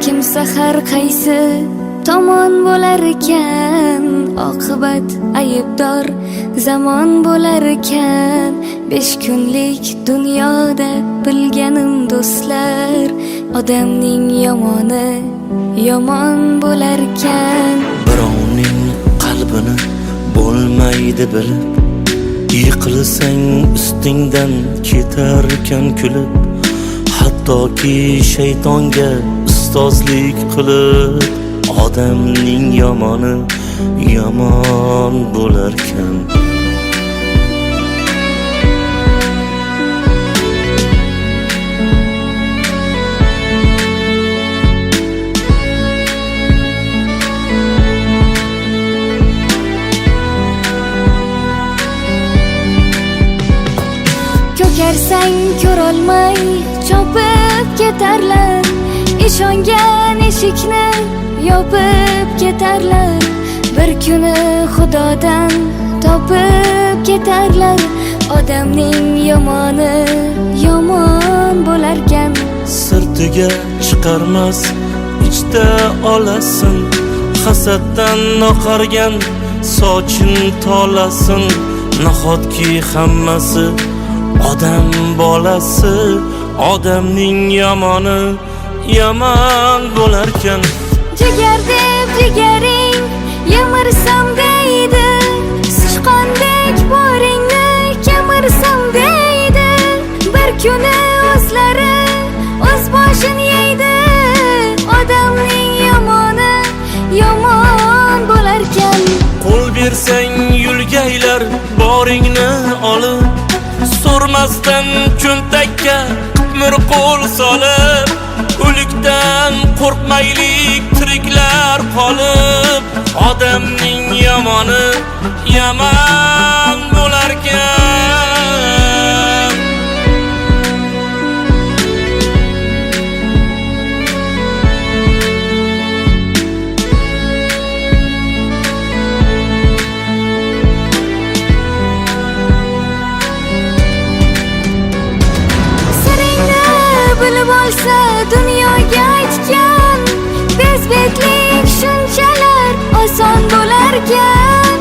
kimsa har qaysi tomon bo'lar ekan, oqibat aybdor zamon bo'lar ekan. 5 kunlik dunyoda bilganim do'stlar, odamning yomoni yomon bo'lar ekan. Birovning qalbini bo'lmaydi bilib, yiqilsang ustingdan ketarkan kulib, hattoki shaytonga ustozlik qilib, odamning yomoni yomon bo'larkan. Ko'karsang ko'rolmay chopib ketarlar, ishongan eshikni yopib ketarlar. Bir kuni Xudodan topib ketarlar, odamning yomoni yomon bo'larkan. Sirtiga chiqarmas ichda olasin, hasaddan oqargan soching tolasin. Nahotki hammasi odam bolasi, odamning yomoni yomon bo'larkan. Jigar deb jigaring yemirsam deydi, sichqondek boringni kemirsam deydi. Bir kuni o'zlari o'z boshini yeydi, odamning yomoni yomon bo'larkan. Qo'l bersang yulgaylar boringni olib, so'rmasdan cho'ntakka qo'l solib, o'likdan qo'rqmaylik tiriklar qolib, odamning yomoni yomon bo'larkan. Bilib olsa dunyoga aytgan, bezbetlik shunchalar oson bo'larkan.